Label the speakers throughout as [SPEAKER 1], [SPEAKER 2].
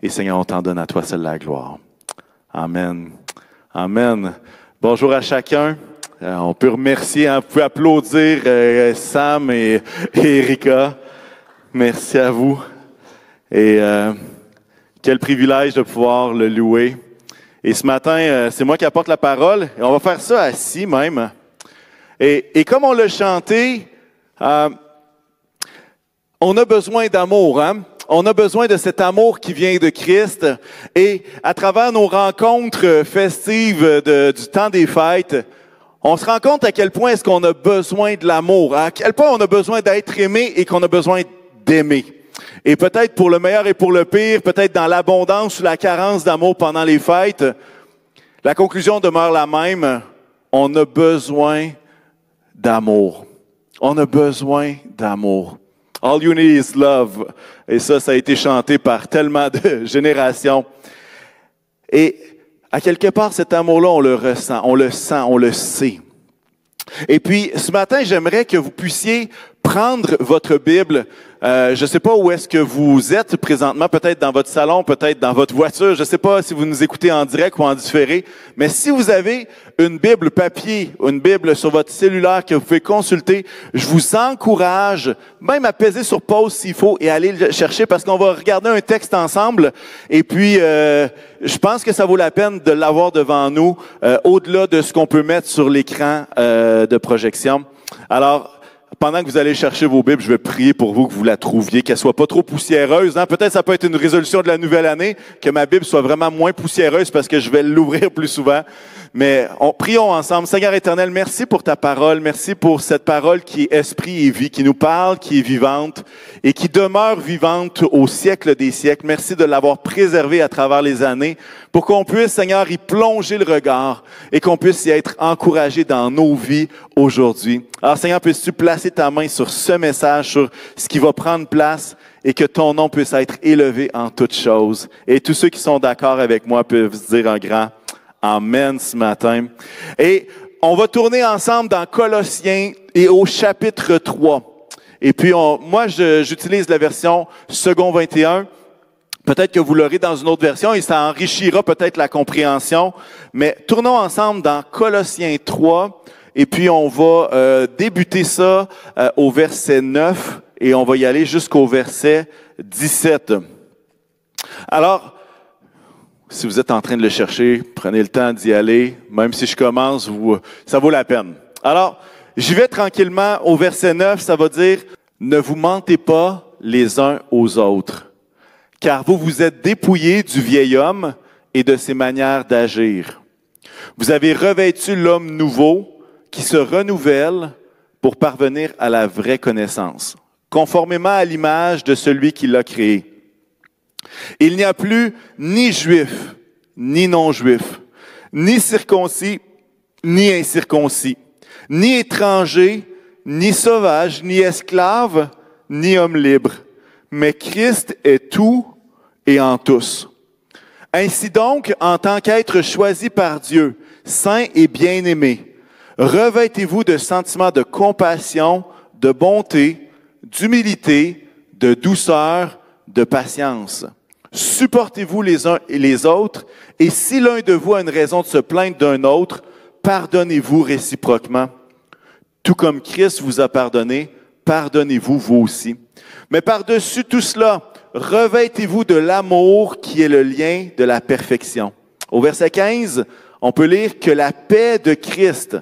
[SPEAKER 1] Et Seigneur, on t'en donne à toi seule la gloire. Amen. Amen. Bonjour à chacun. On peut remercier, vous pouvez applaudir Sam et Erika. Merci à vous. Et quel privilège de pouvoir le louer. Et ce matin, c'est moi qui apporte la parole. Et on va faire ça assis même. Et comme on l'a chanté, on a besoin d'amour, hein? On a besoin de cet amour qui vient de Christ. Et à travers nos rencontres festives du temps des fêtes, on se rend compte à quel point est-ce qu'on a besoin de l'amour, à quel point on a besoin d'être aimé et qu'on a besoin d'aimer. Et peut-être pour le meilleur et pour le pire, peut-être dans l'abondance ou la carence d'amour pendant les fêtes, la conclusion demeure la même. On a besoin d'amour. On a besoin d'amour. All you need is love. Et ça a été chanté par tellement de générations. Et à quelque part, cet amour-là, on le ressent, on le sent, on le sait. Et puis, ce matin, j'aimerais que vous puissiez prendre votre Bible. Je ne sais pas où est-ce que vous êtes présentement, peut-être dans votre salon, peut-être dans votre voiture. Je ne sais pas si vous nous écoutez en direct ou en différé. Mais si vous avez une Bible papier, une Bible sur votre cellulaire que vous pouvez consulter, je vous encourage même à peser sur pause s'il faut et aller le chercher parce qu'on va regarder un texte ensemble. Et puis, je pense que ça vaut la peine de l'avoir devant nous, au-delà de ce qu'on peut mettre sur l'écran de projection. Alors, pendant que vous allez chercher vos Bibles, je vais prier pour vous que vous la trouviez, qu'elle soit pas trop poussiéreuse. Hein? Peut-être ça peut être une résolution de la nouvelle année, que ma Bible soit vraiment moins poussiéreuse parce que je vais l'ouvrir plus souvent. Mais prions ensemble. Seigneur éternel, merci pour ta parole. Merci pour cette parole qui est esprit et vie, qui nous parle, qui est vivante et qui demeure vivante au siècle des siècles. Merci de l'avoir préservée à travers les années pour qu'on puisse, Seigneur, y plonger le regard et qu'on puisse y être encouragé dans nos vies aujourd'hui. Alors, Seigneur, puisses-tu placer ta main sur ce message, sur ce qui va prendre place et que ton nom puisse être élevé en toutes choses. Et tous ceux qui sont d'accord avec moi peuvent dire un grand Amen ce matin. Et on va tourner ensemble dans Colossiens et au chapitre 3. Et puis, moi, j'utilise la version second 21. Peut-être que vous l'aurez dans une autre version et ça enrichira peut-être la compréhension. Mais tournons ensemble dans Colossiens 3. Et puis, on va débuter ça au verset 9 et on va y aller jusqu'au verset 17. Alors, si vous êtes en train de le chercher, prenez le temps d'y aller. Même si je commence, ça vaut la peine. Alors, j'y vais tranquillement au verset 9. Ça va dire « Ne vous mentez pas les uns aux autres, car vous vous êtes dépouillés du vieil homme et de ses manières d'agir. Vous avez revêtu l'homme nouveau qui se renouvelle pour parvenir à la vraie connaissance, conformément à l'image de celui qui l'a créé. Il n'y a plus ni juif, ni non-juif, ni circoncis, ni incirconcis, ni étranger, ni sauvage, ni esclave, ni homme libre. Mais Christ est tout et en tous. Ainsi donc, en tant qu'être choisi par Dieu, saint et bien-aimé, revêtez-vous de sentiments de compassion, de bonté, d'humilité, de douceur, de patience. Supportez-vous les uns et les autres, et si l'un de vous a une raison de se plaindre d'un autre, pardonnez-vous réciproquement. Tout comme Christ vous a pardonné, pardonnez-vous vous aussi. Mais par-dessus tout cela, revêtez-vous de l'amour qui est le lien de la perfection. Au verset 15, on peut lire que la paix de Christ,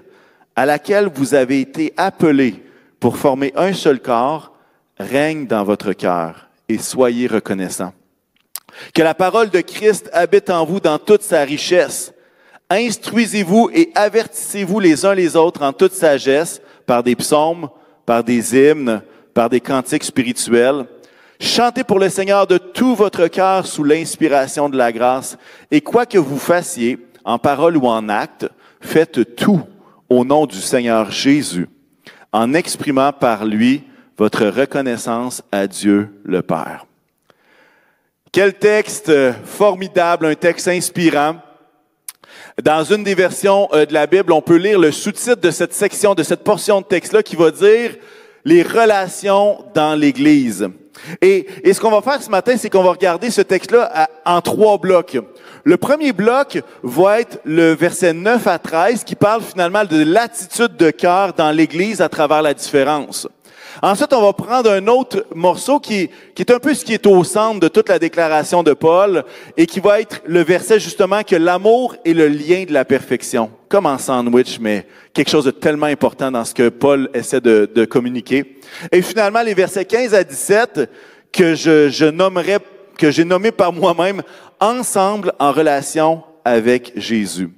[SPEAKER 1] à laquelle vous avez été appelés pour former un seul corps, règne dans votre cœur et soyez reconnaissants. Que la parole de Christ habite en vous dans toute sa richesse. Instruisez-vous et avertissez-vous les uns les autres en toute sagesse par des psaumes, par des hymnes, par des cantiques spirituels. Chantez pour le Seigneur de tout votre cœur sous l'inspiration de la grâce. Et quoi que vous fassiez, en parole ou en acte, faites tout au nom du Seigneur Jésus, en exprimant par lui votre reconnaissance à Dieu le Père. Quel texte formidable, un texte inspirant. Dans une des versions de la Bible, on peut lire le sous-titre de cette section, de cette portion de texte-là qui va dire « Les relations dans l'Église ». Et ce qu'on va faire ce matin, c'est qu'on va regarder ce texte-là en 3 blocs. Le premier bloc va être le verset 9 à 13 qui parle finalement de l'attitude de cœur dans l'Église à travers la différence. Ensuite, on va prendre un autre morceau qui est un peu ce qui est au centre de toute la déclaration de Paul et qui va être le verset justement que l'amour est le lien de la perfection. Comme en sandwich, mais quelque chose de tellement important dans ce que Paul essaie de communiquer. Et finalement, les versets 15 à 17 que j'ai nommé par moi-même ensemble en relation avec Jésus.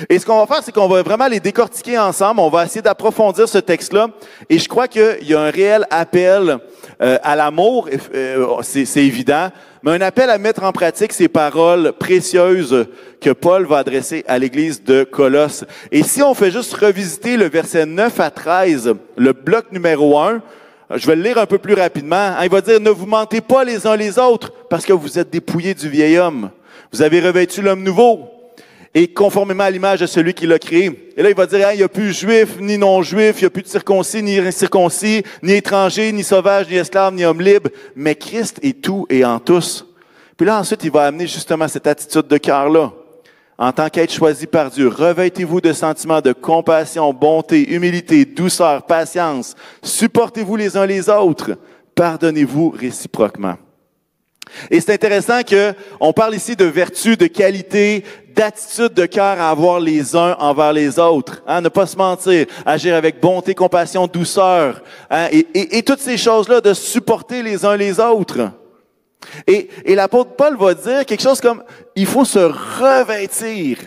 [SPEAKER 1] Et ce qu'on va faire, c'est qu'on va vraiment les décortiquer ensemble. On va essayer d'approfondir ce texte-là. Et je crois qu'il y a un réel appel à l'amour, c'est évident, mais un appel à mettre en pratique ces paroles précieuses que Paul va adresser à l'Église de Colosse. Et si on fait juste revisiter le verset 9 à 13, le bloc numéro 1, je vais le lire un peu plus rapidement. Il va dire « Ne vous mentez pas les uns les autres, parce que vous êtes dépouillés du vieil homme. Vous avez revêtu l'homme nouveau. » Et conformément à l'image de celui qui l'a créé. Et là, il va dire, il n'y a plus juif, ni non-juif, il n'y a plus de circoncis, ni incirconcis, ni étranger, ni sauvage, ni esclave, ni homme libre, mais Christ est tout et en tous. Puis là, ensuite, il va amener justement cette attitude de cœur-là. En tant qu'être choisi par Dieu, revêtez-vous de sentiments de compassion, bonté, humilité, douceur, patience. Supportez-vous les uns les autres. Pardonnez-vous réciproquement. Et c'est intéressant qu'on parle ici de vertu, de qualité, d'attitude de cœur à avoir les uns envers les autres. Hein, ne pas se mentir, agir avec bonté, compassion, douceur. Hein, et toutes ces choses-là, de supporter les uns les autres. Et l'apôtre Paul va dire quelque chose comme, il faut se revêtir.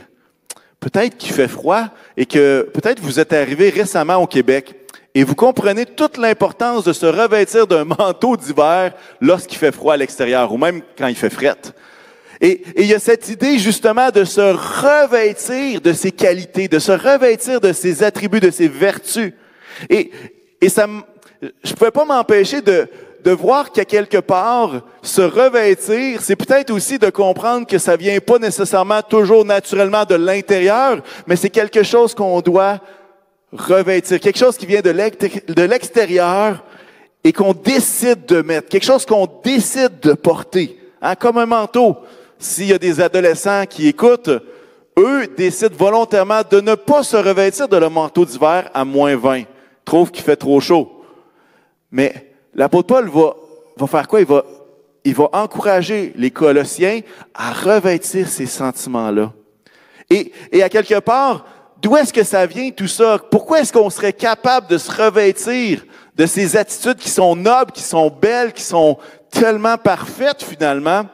[SPEAKER 1] Peut-être qu'il fait froid et que peut-être vous êtes arrivé récemment au Québec. Et vous comprenez toute l'importance de se revêtir d'un manteau d'hiver lorsqu'il fait froid à l'extérieur, ou même quand il fait fret. Et il y a cette idée justement de se revêtir de ses qualités, de se revêtir de ses attributs, de ses vertus. Et ça, je pouvais pas m'empêcher de voir qu'à quelque part, se revêtir, c'est peut-être aussi de comprendre que ça vient pas nécessairement toujours naturellement de l'intérieur, mais c'est quelque chose qu'on doit revêtir, quelque chose qui vient de l'extérieur et qu'on décide de mettre, quelque chose qu'on décide de porter, hein, comme un manteau. S'il y a des adolescents qui écoutent, eux décident volontairement de ne pas se revêtir de leur manteau d'hiver à -20, trouvent qu'il fait trop chaud. Mais l'apôtre Paul va faire quoi? Il va encourager les Colossiens à revêtir ces sentiments-là. Et à quelque part, d'où est-ce que ça vient tout ça? Pourquoi est-ce qu'on serait capable de se revêtir de ces attitudes qui sont nobles, qui sont belles, qui sont tellement parfaites finalement?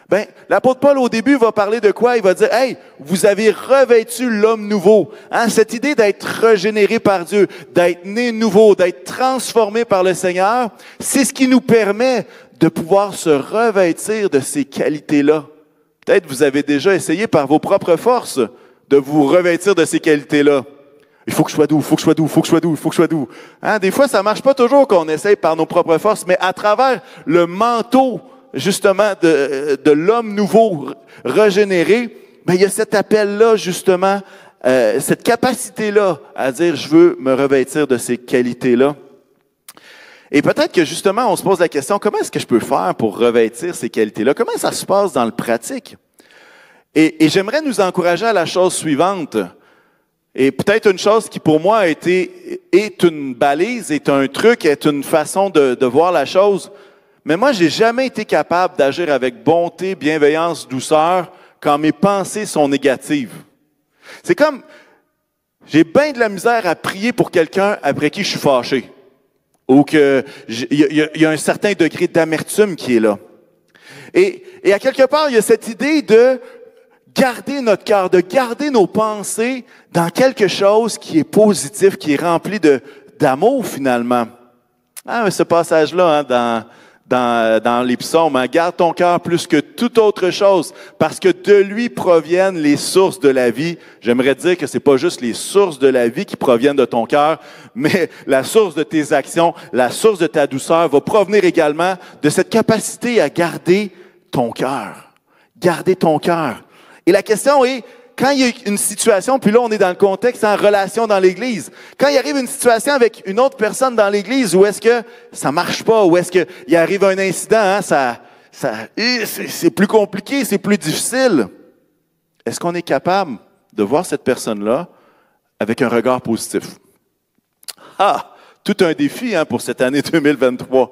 [SPEAKER 1] Ben, l'apôtre Paul au début va parler de quoi? Il va dire, hey, vous avez revêtu l'homme nouveau. Hein? Cette idée d'être régénéré par Dieu, d'être né nouveau, d'être transformé par le Seigneur, c'est ce qui nous permet de pouvoir se revêtir de ces qualités-là. Peut-être vous avez déjà essayé par vos propres forces de vous revêtir de ces qualités-là. Il faut que je sois doux, il faut que je sois doux, il faut que je sois doux, il faut que je sois doux. Hein? Des fois, ça marche pas toujours qu'on essaye par nos propres forces, mais à travers le manteau, justement, de l'homme nouveau, régénéré, ben, il y a cet appel-là, justement, cette capacité-là à dire, je veux me revêtir de ces qualités-là. Et peut-être que, justement, on se pose la question, comment est-ce que je peux faire pour revêtir ces qualités-là? Comment ça se passe dans le pratique? Et j'aimerais nous encourager à la chose suivante. Et peut-être une chose qui, pour moi, est une balise, est un truc, est une façon de voir la chose. Mais moi, j'ai jamais été capable d'agir avec bonté, bienveillance, douceur quand mes pensées sont négatives. C'est comme, j'ai bien de la misère à prier pour quelqu'un après qui je suis fâché. Ou il y a un certain degré d'amertume qui est là. Et à quelque part, il y a cette idée de garder notre cœur, de garder nos pensées dans quelque chose qui est positif, qui est rempli d'amour finalement. Ah, ce passage-là, hein, dans les psaumes, hein, garde ton cœur plus que toute autre chose, parce que de lui proviennent les sources de la vie. J'aimerais dire que c'est pas juste les sources de la vie qui proviennent de ton cœur, mais la source de tes actions, la source de ta douceur va provenir également de cette capacité à garder ton cœur. Garder ton cœur. Et la question est, quand il y a une situation, puis là, on est dans le contexte en relation dans l'Église. Quand il arrive une situation avec une autre personne dans l'Église, où est-ce que ça marche pas, où est-ce qu'il arrive un incident, hein, c'est plus compliqué, c'est plus difficile. Est-ce qu'on est capable de voir cette personne-là avec un regard positif? Ah! Tout un défi pour cette année 2023.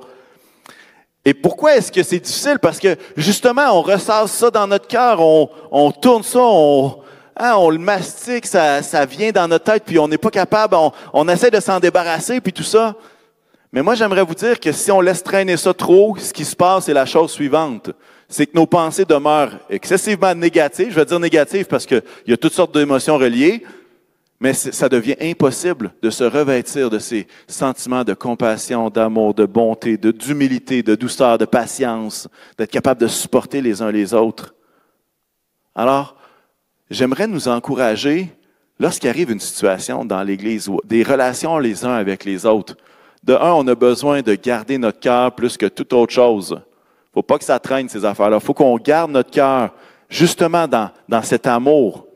[SPEAKER 1] Et pourquoi est-ce que c'est difficile? Parce que justement, on ressasse ça dans notre cœur, on tourne ça, on le mastique, ça vient dans notre tête, puis on n'est pas capable, on essaie de s'en débarrasser, puis tout ça. Mais moi, j'aimerais vous dire que si on laisse traîner ça trop, ce qui se passe, c'est la chose suivante. C'est que nos pensées demeurent excessivement négatives. Je vais dire négatives parce qu'il y a toutes sortes d'émotions reliées, mais ça devient impossible de se revêtir de ces sentiments de compassion, d'amour, de bonté, d'humilité, de douceur, de patience, d'être capable de supporter les uns les autres. Alors, j'aimerais nous encourager, lorsqu'il arrive une situation dans l'Église, ou des relations les uns avec les autres. De un, on a besoin de garder notre cœur plus que toute autre chose. Il ne faut pas que ça traîne, ces affaires-là. Il faut qu'on garde notre cœur justement dans cet amour.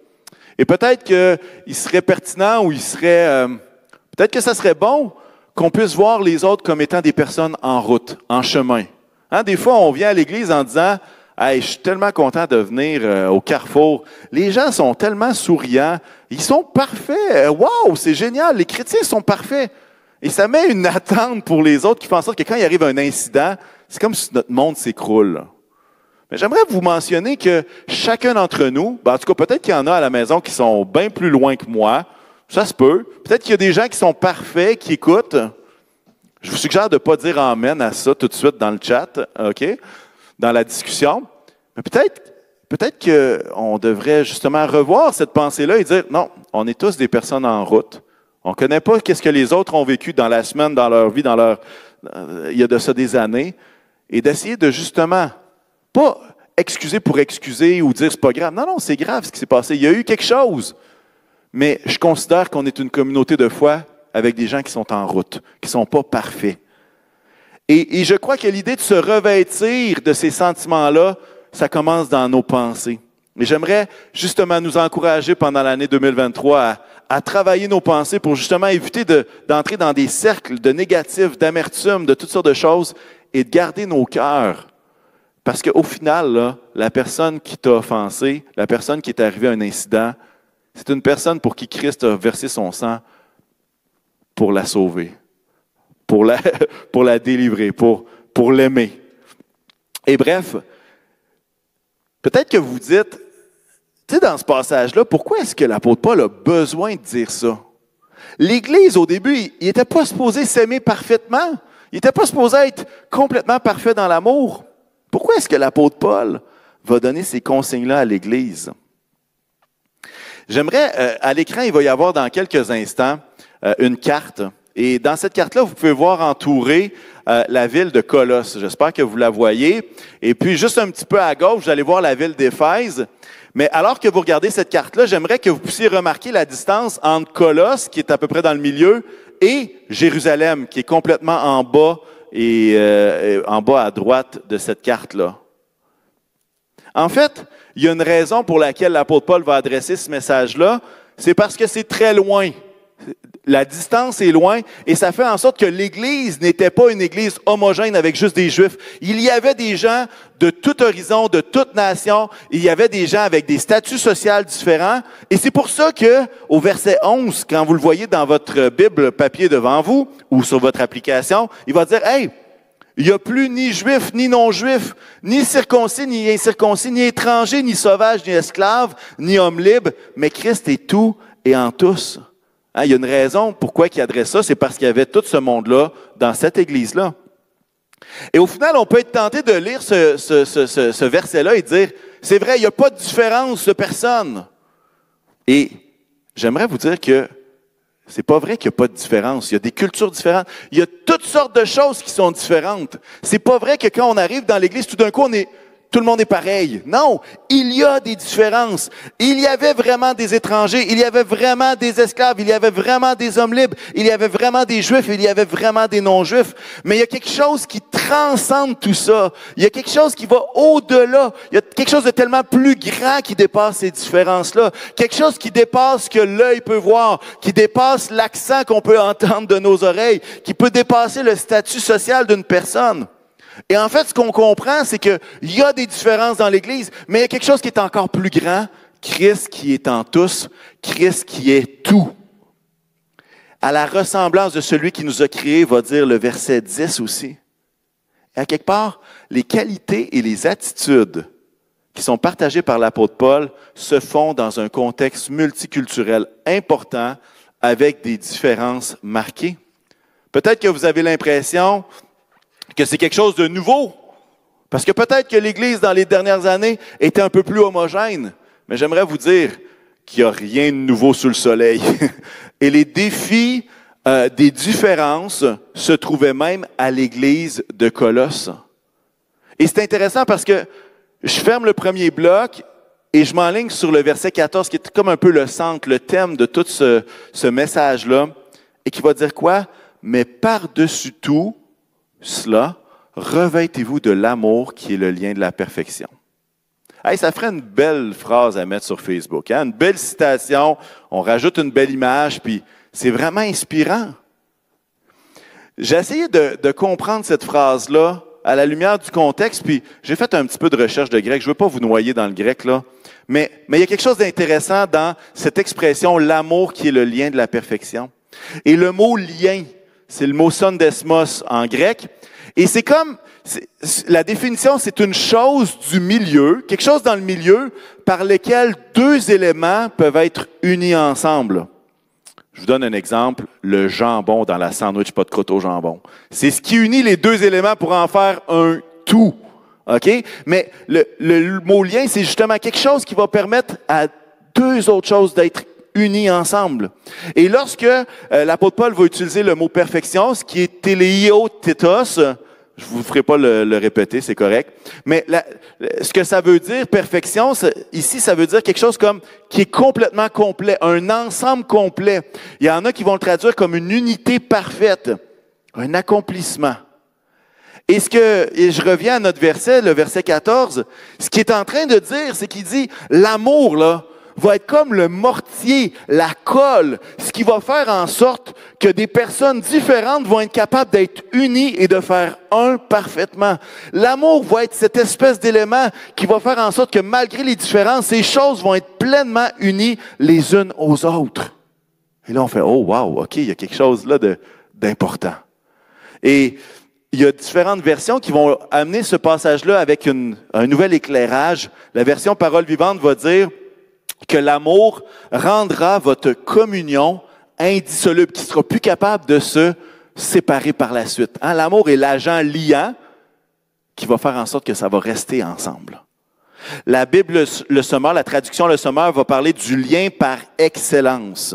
[SPEAKER 1] Et peut-être qu'il serait pertinent ou peut-être que ça serait bon qu'on puisse voir les autres comme étant des personnes en route, en chemin. Des fois, on vient à l'Église en disant « Hey, je suis tellement content de venir au Carrefour. Les gens sont tellement souriants. Ils sont parfaits. Wow, c'est génial. Les chrétiens sont parfaits. » Et ça met une attente pour les autres qui font en sorte que quand il arrive un incident, c'est comme si notre monde s'écroule. Mais j'aimerais vous mentionner que chacun d'entre nous, en tout cas peut-être qu'il y en a à la maison qui sont bien plus loin que moi, ça se peut. Peut-être qu'il y a des gens qui sont parfaits, qui écoutent. Je vous suggère de ne pas dire amen à ça tout de suite dans le chat, OK? Dans la discussion. Mais peut-être qu'on devrait justement revoir cette pensée-là et dire, non, on est tous des personnes en route. On ne connaît pas qu'est-ce que les autres ont vécu dans la semaine, dans leur vie, il y a de ça des années. Et d'essayer de justement, pas excuser pour excuser ou dire c'est pas grave. Non, c'est grave ce qui s'est passé. Il y a eu quelque chose. Mais je considère qu'on est une communauté de foi avec des gens qui sont en route, qui ne sont pas parfaits. Et je crois que l'idée de se revêtir de ces sentiments-là, ça commence dans nos pensées. Et j'aimerais justement nous encourager pendant l'année 2023 à travailler nos pensées pour justement éviter d'entrer dans des cercles de négatifs, d'amertume, de toutes sortes de choses et de garder nos cœurs. Parce qu'au final, là, la personne qui t'a offensé, la personne qui est arrivée à un incident, c'est une personne pour qui Christ a versé son sang pour la sauver, pour la délivrer, pour l'aimer. Et bref, peut-être que vous dites, tu sais, dans ce passage-là, pourquoi est-ce que l'apôtre Paul a besoin de dire ça? L'Église, au début, il n'était pas supposé s'aimer parfaitement. Il n'était pas supposé être complètement parfait dans l'amour. Pourquoi est-ce que l'apôtre Paul va donner ces consignes-là à l'Église? J'aimerais, à l'écran, il va y avoir dans quelques instants une carte. Et dans cette carte-là, vous pouvez voir entourée la ville de Colosse. J'espère que vous la voyez. Et puis, juste un petit peu à gauche, vous allez voir la ville d'Éphèse. Mais alors que vous regardez cette carte-là, j'aimerais que vous puissiez remarquer la distance entre Colosse, qui est à peu près dans le milieu, et Jérusalem, qui est complètement en bas en bas à droite de cette carte-là. En fait, il y a une raison pour laquelle l'apôtre Paul va adresser ce message-là, c'est parce que c'est très loin. La distance est loin et ça fait en sorte que l'Église n'était pas une Église homogène avec juste des Juifs. Il y avait des gens de tout horizon, de toute nation. Il y avait des gens avec des statuts sociaux différents. Et c'est pour ça que, au verset 11, quand vous le voyez dans votre Bible papier devant vous ou sur votre application, il va dire, « Hey, il n'y a plus ni juif, ni non-juif, ni circoncis, ni incirconcis, ni étranger, ni sauvage, ni esclave, ni homme libre, mais Christ est tout et en tous. » Il y a une raison pourquoi il adresse ça, c'est parce qu'il y avait tout ce monde-là dans cette Église-là. Et au final, on peut être tenté de lire ce verset-là et dire, c'est vrai, il n'y a pas de différence de personne. Et j'aimerais vous dire que c'est pas vrai qu'il n'y a pas de différence. Il y a des cultures différentes. Il y a toutes sortes de choses qui sont différentes. C'est pas vrai que quand on arrive dans l'Église, tout d'un coup, on est tout le monde est pareil. Non, il y a des différences. Il y avait vraiment des étrangers, il y avait vraiment des esclaves, il y avait vraiment des hommes libres, il y avait vraiment des juifs, il y avait vraiment des non-juifs. Mais il y a quelque chose qui transcende tout ça. Il y a quelque chose qui va au-delà. Il y a quelque chose de tellement plus grand qui dépasse ces différences-là. Quelque chose qui dépasse ce que l'œil peut voir, qui dépasse l'accent qu'on peut entendre de nos oreilles, qui peut dépasser le statut social d'une personne. Et en fait, ce qu'on comprend, c'est qu'il y a des différences dans l'Église, mais il y a quelque chose qui est encore plus grand, Christ qui est en tous, Christ qui est tout. À la ressemblance de celui qui nous a créés, va dire le verset 10 aussi. Et à quelque part, les qualités et les attitudes qui sont partagées par l'apôtre Paul se font dans un contexte multiculturel important avec des différences marquées. Peut-être que vous avez l'impression que c'est quelque chose de nouveau. Parce que peut-être que l'Église, dans les dernières années, était un peu plus homogène. Mais j'aimerais vous dire qu'il n'y a rien de nouveau sous le soleil. Et les défis des différences se trouvaient même à l'Église de Colosse. Et c'est intéressant parce que je ferme le premier bloc et je m'enligne sur le verset 14, qui est comme un peu le centre, le thème de tout ce message-là, et qui va dire quoi? Mais par-dessus tout, cela, revêtez-vous de l'amour qui est le lien de la perfection. Hey, ça ferait une belle phrase à mettre sur Facebook, hein? Une belle citation, on rajoute une belle image, puis c'est vraiment inspirant. J'ai essayé de comprendre cette phrase-là à la lumière du contexte, puis j'ai fait un petit peu de recherche de grec. Je ne veux pas vous noyer dans le grec, là, mais il y a quelque chose d'intéressant dans cette expression, l'amour qui est le lien de la perfection. Et le mot « lien », c'est le mot sondesmos en grec. Et c'est comme, la définition, c'est une chose du milieu, quelque chose dans le milieu par lequel deux éléments peuvent être unis ensemble. Je vous donne un exemple, le jambon dans la sandwich pas de croûte au jambon. C'est ce qui unit les deux éléments pour en faire un tout. OK? Mais le mot lien, c'est justement quelque chose qui va permettre à deux autres choses d'être unis ensemble. Et lorsque l'apôtre Paul va utiliser le mot perfection, ce qui est téléio tétos, je vous ferai pas le répéter, c'est correct, mais ce que ça veut dire, perfection, ici, ça veut dire quelque chose comme qui est complètement complet, un ensemble complet. Il y en a qui vont le traduire comme une unité parfaite, un accomplissement. Et je reviens à notre verset, le verset 14, ce qu'il est en train de dire, c'est qu'il dit, l'amour, là, va être comme le mortier, la colle, ce qui va faire en sorte que des personnes différentes vont être capables d'être unies et de faire un parfaitement. L'amour va être cette espèce d'élément qui va faire en sorte que malgré les différences, ces choses vont être pleinement unies les unes aux autres. Et là, on fait, oh wow, OK, il y a quelque chose là d'important. Et il y a différentes versions qui vont amener ce passage-là avec un nouvel éclairage. La version Parole vivante va dire que l'amour rendra votre communion indissoluble, qui ne sera plus capable de se séparer par la suite. Hein? L'amour est l'agent liant qui va faire en sorte que ça va rester ensemble. La Bible, le Sommeur, la traduction Le Sommeur va parler du lien par excellence.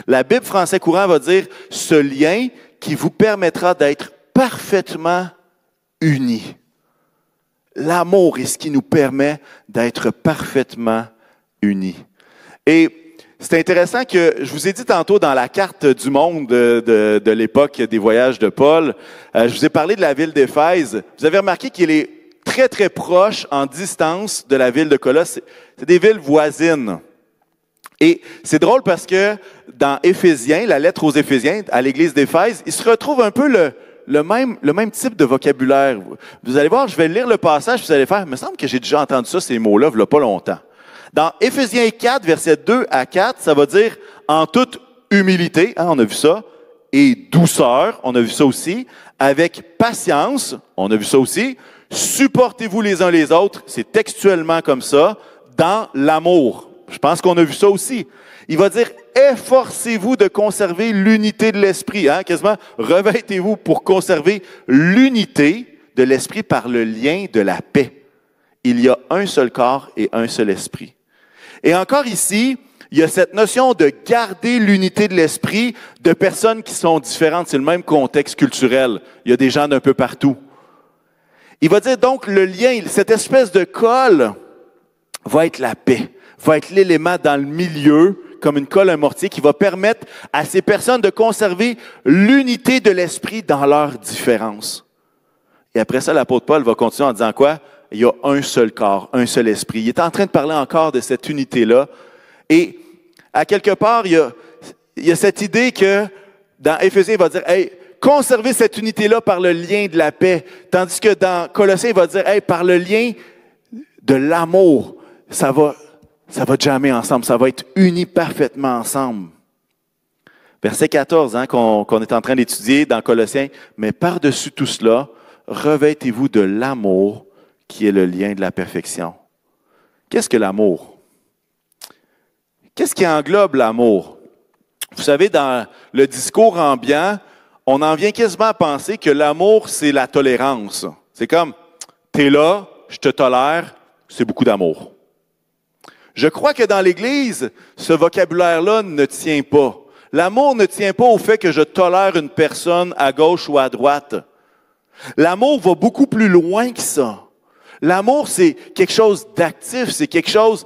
[SPEAKER 1] La Bible français courant va dire ce lien qui vous permettra d'être parfaitement unis. L'amour est ce qui nous permet d'être parfaitement unis. Et c'est intéressant que, je vous ai dit tantôt dans la carte du monde de l'époque des voyages de Paul, je vous ai parlé de la ville d'Éphèse. Vous avez remarqué qu'il est très, très proche en distance de la ville de Colosse. C'est des villes voisines. Et c'est drôle parce que dans Éphésiens, la lettre aux Éphésiens, à l'église d'Éphèse, il se retrouve un peu le même type de vocabulaire. Vous allez voir, je vais lire le passage, vous allez faire, il me semble que j'ai déjà entendu ça, ces mots-là, il n'y a pas longtemps. Dans Éphésiens 4, versets 2 à 4, ça va dire « en toute humilité », hein, on a vu ça, et douceur, on a vu ça aussi, avec patience, on a vu ça aussi, supportez-vous les uns les autres, c'est textuellement comme ça, dans l'amour. Je pense qu'on a vu ça aussi. Il va dire « efforcez-vous de conserver l'unité de l'esprit », hein, quasiment « revêtez-vous pour conserver l'unité de l'esprit par le lien de la paix ». Il y a un seul corps et un seul esprit. Et encore ici, il y a cette notion de garder l'unité de l'esprit de personnes qui sont différentes. C'est le même contexte culturel. Il y a des gens d'un peu partout. Il va dire donc le lien, cette espèce de colle va être la paix, va être l'élément dans le milieu, comme une colle, un mortier, qui va permettre à ces personnes de conserver l'unité de l'esprit dans leurs différences. Et après ça, l'apôtre Paul va continuer en disant quoi? Il y a un seul corps, un seul esprit. Il est en train de parler encore de cette unité-là. Et à quelque part, il y a cette idée que dans Éphésiens, il va dire, hey, conservez cette unité-là par le lien de la paix. Tandis que dans Colossiens, il va dire, hey, par le lien de l'amour, ça va jammer ensemble, ça va être uni parfaitement ensemble. Verset 14, qu'on est en train d'étudier dans Colossiens, mais par-dessus tout cela, revêtez-vous de l'amour qui est le lien de la perfection. Qu'est-ce que l'amour? Qu'est-ce qui englobe l'amour? Vous savez, dans le discours ambiant, on en vient quasiment à penser que l'amour, c'est la tolérance. C'est comme, t'es là, je te tolère, c'est beaucoup d'amour. Je crois que dans l'Église, ce vocabulaire-là ne tient pas. L'amour ne tient pas au fait que je tolère une personne à gauche ou à droite. L'amour va beaucoup plus loin que ça. L'amour, c'est quelque chose d'actif, c'est quelque chose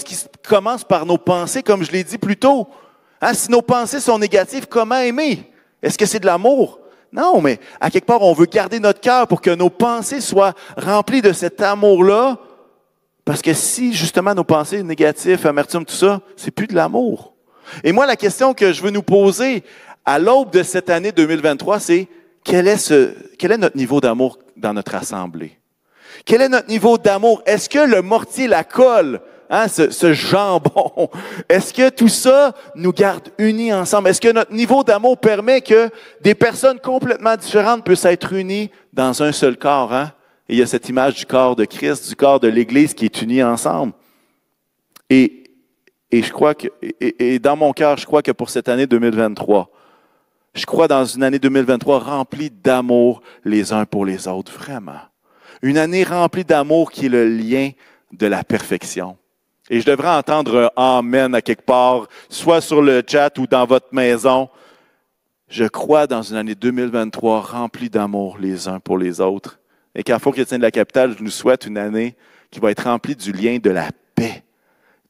[SPEAKER 1] qui commence par nos pensées, comme je l'ai dit plus tôt. Si nos pensées sont négatives, comment aimer? Est-ce que c'est de l'amour? Non, mais à quelque part, on veut garder notre cœur pour que nos pensées soient remplies de cet amour-là. Parce que si, justement, nos pensées négatives, amertume, tout ça, c'est plus de l'amour. Et moi, la question que je veux nous poser à l'aube de cette année 2023, c'est quel est notre niveau d'amour dans notre assemblée? Quel est notre niveau d'amour? Est-ce que le mortier, la colle, ce jambon, est-ce que tout ça nous garde unis ensemble? Est-ce que notre niveau d'amour permet que des personnes complètement différentes puissent être unies dans un seul corps? Et il y a cette image du corps de Christ, du corps de l'Église qui est uni ensemble. Et je crois que, et dans mon cœur, je crois que pour cette année 2023, je crois dans une année 2023 remplie d'amour les uns pour les autres, vraiment. Une année remplie d'amour qui est le lien de la perfection. Et je devrais entendre un amen à quelque part, soit sur le chat ou dans votre maison. Je crois dans une année 2023 remplie d'amour les uns pour les autres. Et Carrefour Chrétien de la Capitale, je nous souhaite une année qui va être remplie du lien de la paix,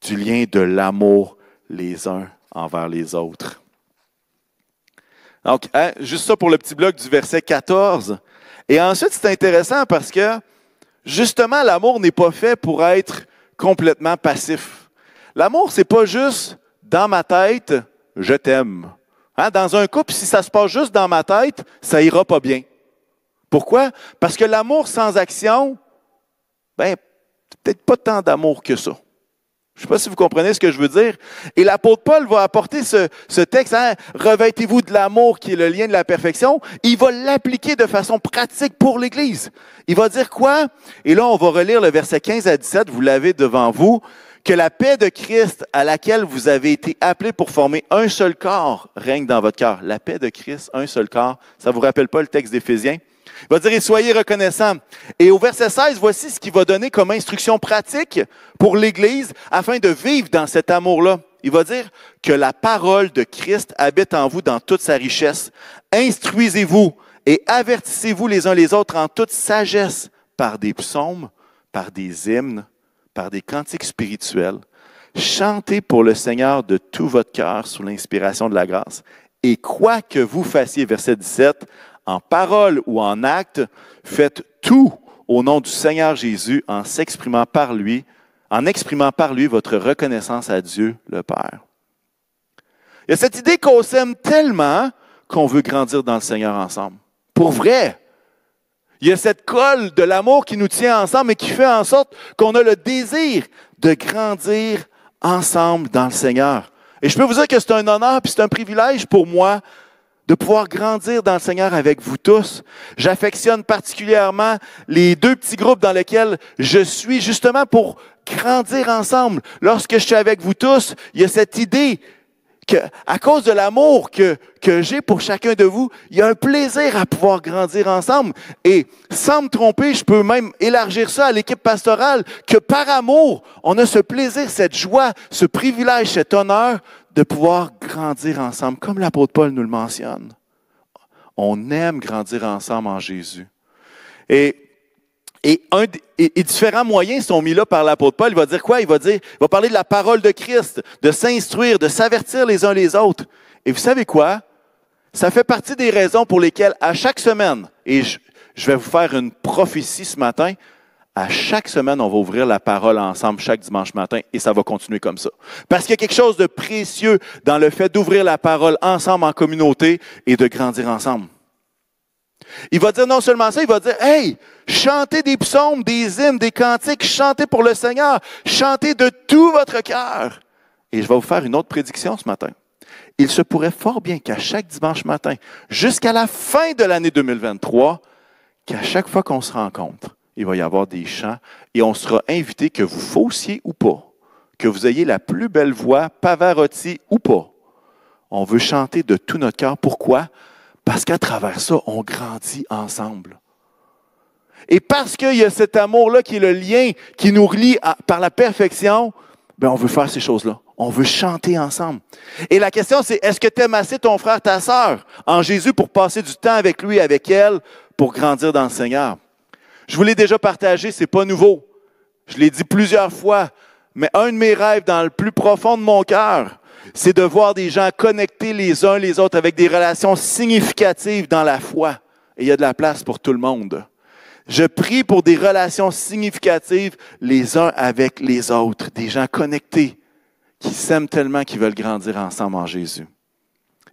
[SPEAKER 1] du lien de l'amour les uns envers les autres. Donc, juste ça pour le petit bloc du verset 14. Et ensuite, c'est intéressant parce que, justement, l'amour n'est pas fait pour être complètement passif. L'amour, c'est pas juste dans ma tête, je t'aime. Dans un couple, si ça se passe juste dans ma tête, ça ira pas bien. Pourquoi? Parce que l'amour sans action, peut-être pas tant d'amour que ça. Je ne sais pas si vous comprenez ce que je veux dire. Et l'apôtre Paul va apporter ce texte, revêtez-vous de l'amour qui est le lien de la perfection. Il va l'appliquer de façon pratique pour l'Église. Il va dire quoi? Et là, on va relire le verset 15 à 17, vous l'avez devant vous, que la paix de Christ à laquelle vous avez été appelés pour former un seul corps règne dans votre cœur. La paix de Christ, un seul corps. Ça ne vous rappelle pas le texte d'Éphésiens? Il va dire, et soyez reconnaissants. Et au verset 16, voici ce qu'il va donner comme instruction pratique pour l'Église afin de vivre dans cet amour-là. Il va dire que la parole de Christ habite en vous dans toute sa richesse. Instruisez-vous et avertissez-vous les uns les autres en toute sagesse par des psaumes, par des hymnes, par des cantiques spirituels. Chantez pour le Seigneur de tout votre cœur sous l'inspiration de la grâce. Et quoi que vous fassiez, verset 17, en parole ou en acte, faites tout au nom du Seigneur Jésus en exprimant par lui votre reconnaissance à Dieu le Père. Il y a cette idée qu'on s'aime tellement qu'on veut grandir dans le Seigneur ensemble. Pour vrai. Il y a cette colle de l'amour qui nous tient ensemble et qui fait en sorte qu'on a le désir de grandir ensemble dans le Seigneur. Et je peux vous dire que c'est un honneur et c'est un privilège pour moi de pouvoir grandir dans le Seigneur avec vous tous. J'affectionne particulièrement les deux petits groupes dans lesquels je suis, justement pour grandir ensemble. Lorsque je suis avec vous tous, il y a cette idée que, à cause de l'amour que j'ai pour chacun de vous, il y a un plaisir à pouvoir grandir ensemble. Et sans me tromper, je peux même élargir ça à l'équipe pastorale, que par amour, on a ce plaisir, cette joie, ce privilège, cet honneur de pouvoir grandir ensemble, comme l'apôtre Paul nous le mentionne. On aime grandir ensemble en Jésus. Et Et différents moyens sont mis là par l'apôtre Paul. Il va dire quoi? Il va parler de la parole de Christ, de s'instruire, de s'avertir les uns les autres. Et vous savez quoi? Ça fait partie des raisons pour lesquelles, à chaque semaine, et je vais vous faire une prophétie ce matin, à chaque semaine, on va ouvrir la parole ensemble chaque dimanche matin et ça va continuer comme ça. Parce qu'il y a quelque chose de précieux dans le fait d'ouvrir la parole ensemble en communauté et de grandir ensemble. Il va dire non seulement ça, il va dire, hey, chantez des psaumes, des hymnes, des cantiques, chantez pour le Seigneur, chantez de tout votre cœur. Et je vais vous faire une autre prédiction ce matin. Il se pourrait fort bien qu'à chaque dimanche matin, jusqu'à la fin de l'année 2023, qu'à chaque fois qu'on se rencontre, il va y avoir des chants et on sera invité, que vous faussiez ou pas, que vous ayez la plus belle voix, Pavarotti ou pas. On veut chanter de tout notre cœur. Pourquoi? Parce qu'à travers ça, on grandit ensemble. Et parce qu'il y a cet amour-là qui est le lien qui nous relie par la perfection, ben on veut faire ces choses-là. On veut chanter ensemble. Et la question, c'est, est-ce que tu aimes assez ton frère, ta sœur en Jésus pour passer du temps avec lui, avec elle, pour grandir dans le Seigneur? Je vous l'ai déjà partagé, c'est pas nouveau. Je l'ai dit plusieurs fois, mais un de mes rêves dans le plus profond de mon cœur, c'est de voir des gens connectés les uns les autres avec des relations significatives dans la foi. Et il y a de la place pour tout le monde. Je prie pour des relations significatives les uns avec les autres, des gens connectés qui s'aiment tellement qu'ils veulent grandir ensemble en Jésus.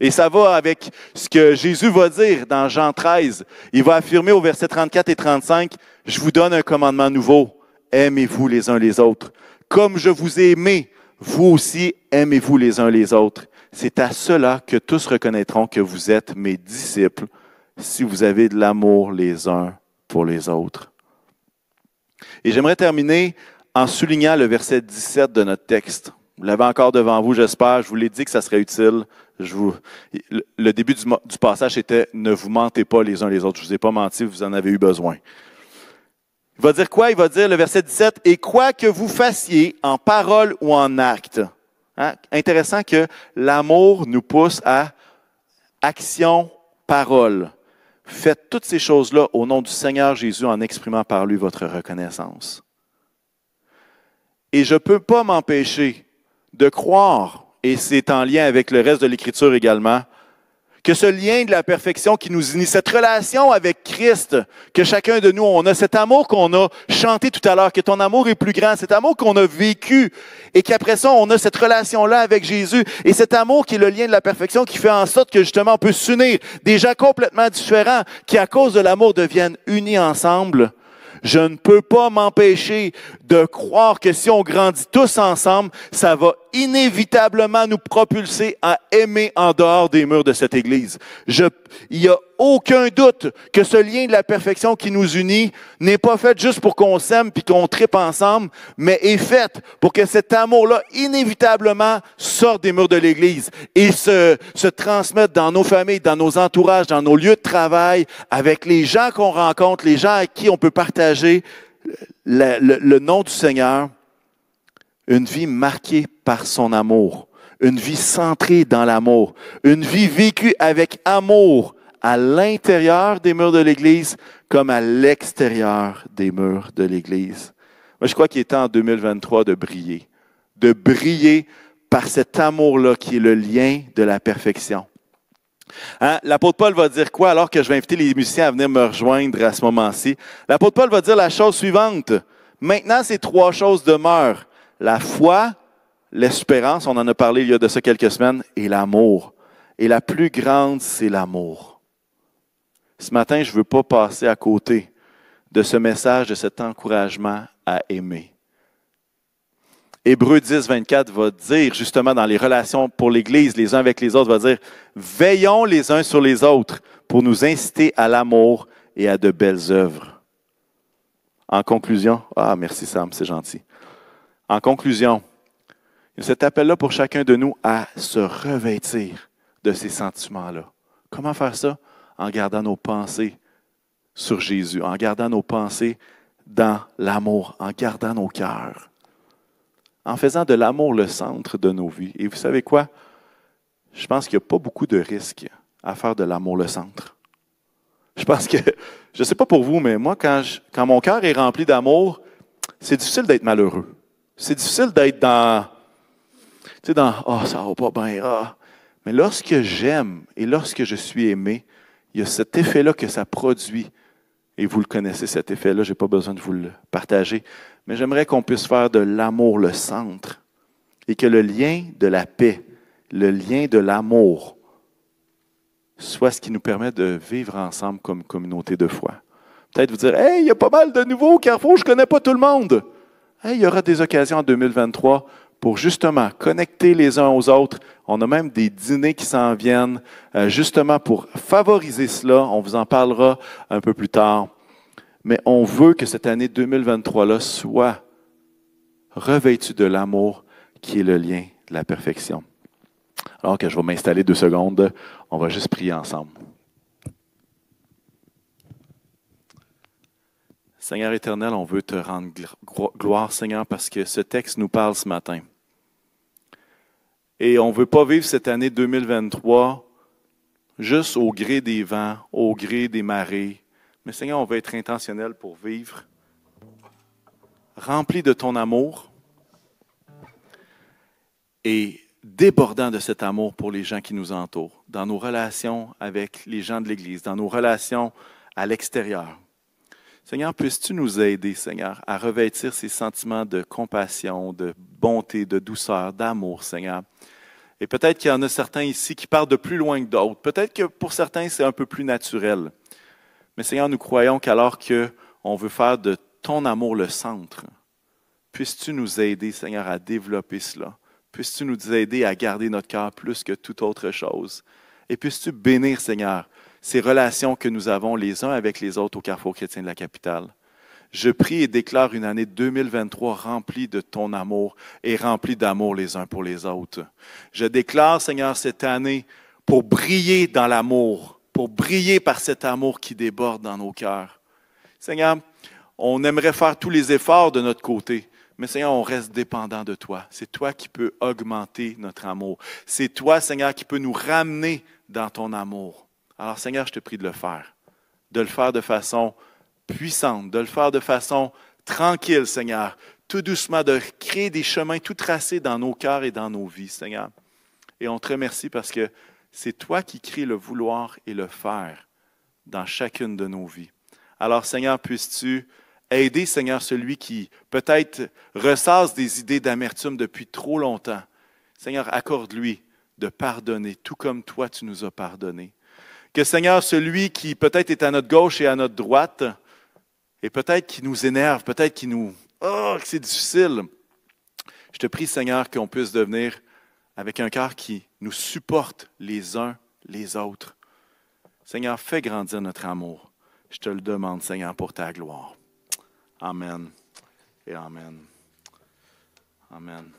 [SPEAKER 1] Et ça va avec ce que Jésus va dire dans Jean 13. Il va affirmer au verset 34 et 35, « Je vous donne un commandement nouveau, aimez-vous les uns les autres. Comme je vous ai aimé, vous aussi aimez-vous les uns les autres. C'est à cela que tous reconnaîtront que vous êtes mes disciples, si vous avez de l'amour les uns pour les autres. » Et j'aimerais terminer en soulignant le verset 17 de notre texte. Vous l'avez encore devant vous, j'espère. Je vous l'ai dit que ça serait utile. Le début du passage était « Ne vous mentez pas les uns les autres ». Je ne vous ai pas menti, vous en avez eu besoin. Il va dire quoi? Il va dire, le verset 17, « Et quoi que vous fassiez en parole ou en acte. » Hein? Intéressant que l'amour nous pousse à action, parole. Faites toutes ces choses-là au nom du Seigneur Jésus en exprimant par lui votre reconnaissance. Et je ne peux pas m'empêcher de croire, et c'est en lien avec le reste de l'Écriture également, que ce lien de la perfection qui nous unit, cette relation avec Christ, que chacun de nous, on a cet amour qu'on a chanté tout à l'heure, que ton amour est plus grand, cet amour qu'on a vécu, et qu'après ça, on a cette relation-là avec Jésus, et cet amour qui est le lien de la perfection qui fait en sorte que justement on peut s'unir, des gens complètement différents, qui à cause de l'amour deviennent unis ensemble. Je ne peux pas m'empêcher de croire que si on grandit tous ensemble, ça va inévitablement nous propulser à aimer en dehors des murs de cette Église. Il n'y a aucun doute que ce lien de la perfection qui nous unit n'est pas fait juste pour qu'on s'aime puis qu'on tripe ensemble, mais est fait pour que cet amour-là inévitablement sorte des murs de l'Église et se transmette dans nos familles, dans nos entourages, dans nos lieux de travail, avec les gens qu'on rencontre, les gens à qui on peut partager le nom du Seigneur. Une vie marquée par son amour, une vie centrée dans l'amour, une vie vécue avec amour à l'intérieur des murs de l'Église comme à l'extérieur des murs de l'Église. Moi, je crois qu'il est temps en 2023 de briller par cet amour-là qui est le lien de la perfection. Hein? L'apôtre Paul va dire quoi alors que je vais inviter les musiciens à venir me rejoindre à ce moment-ci? L'apôtre Paul va dire la chose suivante. Maintenant, ces trois choses demeurent. La foi, l'espérance, on en a parlé il y a de ça quelques semaines, et l'amour. Et la plus grande, c'est l'amour. Ce matin, je ne veux pas passer à côté de ce message, de cet encouragement à aimer. Hébreux 10, 24 va dire, justement, dans les relations pour l'Église, les uns avec les autres, va dire « Veillons les uns sur les autres pour nous inciter à l'amour et à de belles œuvres. » En conclusion, merci Sam, c'est gentil. En conclusion, il y a cet appel-là pour chacun de nous à se revêtir de ces sentiments-là. Comment faire ça? En gardant nos pensées sur Jésus, en gardant nos pensées dans l'amour, en gardant nos cœurs, en faisant de l'amour le centre de nos vies. Et vous savez quoi? Je pense qu'il n'y a pas beaucoup de risques à faire de l'amour le centre. Je pense que, je ne sais pas pour vous, mais moi, quand mon cœur est rempli d'amour, c'est difficile d'être malheureux. C'est difficile d'être oh, ça va pas bien, ah. Mais lorsque j'aime et lorsque je suis aimé, il y a cet effet-là que ça produit. Et vous le connaissez, cet effet-là, je n'ai pas besoin de vous le partager. Mais j'aimerais qu'on puisse faire de l'amour le centre et que le lien de la paix, le lien de l'amour, soit ce qui nous permet de vivre ensemble comme communauté de foi. Peut-être vous dire, « Hey, il y a pas mal de nouveaux au Carrefour, je ne connais pas tout le monde. » Hey, il y aura des occasions en 2023 pour justement connecter les uns aux autres. On a même des dîners qui s'en viennent, justement pour favoriser cela. On vous en parlera un peu plus tard. Mais on veut que cette année 2023-là soit revêtue de l'amour qui est le lien de la perfection. Alors que je vais m'installer 2 secondes, on va juste prier ensemble. Seigneur éternel, on veut te rendre gloire, Seigneur, parce que ce texte nous parle ce matin. Et on ne veut pas vivre cette année 2023 juste au gré des vents, au gré des marées. Mais Seigneur, on veut être intentionnel pour vivre rempli de ton amour et débordant de cet amour pour les gens qui nous entourent, dans nos relations avec les gens de l'Église, dans nos relations à l'extérieur. Seigneur, puisses-tu nous aider, Seigneur, à revêtir ces sentiments de compassion, de bonté, de douceur, d'amour, Seigneur. Et peut-être qu'il y en a certains ici qui partent de plus loin que d'autres. Peut-être que pour certains, c'est un peu plus naturel. Mais Seigneur, nous croyons qu'alors qu'on veut faire de ton amour le centre, puisses-tu nous aider, Seigneur, à développer cela. Puisses-tu nous aider à garder notre cœur plus que toute autre chose. Et puisses-tu bénir, Seigneur, ces relations que nous avons les uns avec les autres au Carrefour chrétien de la capitale. Je prie et déclare une année 2023 remplie de ton amour et remplie d'amour les uns pour les autres. Je déclare, Seigneur, cette année pour briller dans l'amour, pour briller par cet amour qui déborde dans nos cœurs. Seigneur, on aimerait faire tous les efforts de notre côté, mais Seigneur, on reste dépendant de toi. C'est toi qui peux augmenter notre amour. C'est toi, Seigneur, qui peux nous ramener dans ton amour. Alors, Seigneur, je te prie de le faire de façon puissante, de le faire de façon tranquille, Seigneur, tout doucement, de créer des chemins tout tracés dans nos cœurs et dans nos vies, Seigneur. Et on te remercie parce que c'est toi qui crées le vouloir et le faire dans chacune de nos vies. Alors, Seigneur, puisses-tu aider, Seigneur, celui qui peut-être ressasse des idées d'amertume depuis trop longtemps. Seigneur, accorde-lui de pardonner, tout comme toi, tu nous as pardonné. Que, Seigneur, celui qui peut-être est à notre gauche et à notre droite, et peut-être qui nous énerve, peut-être qui nous... Oh, que c'est difficile. Je te prie, Seigneur, qu'on puisse devenir avec un cœur qui nous supporte les uns les autres. Seigneur, fais grandir notre amour. Je te le demande, Seigneur, pour ta gloire. Amen et amen. Amen.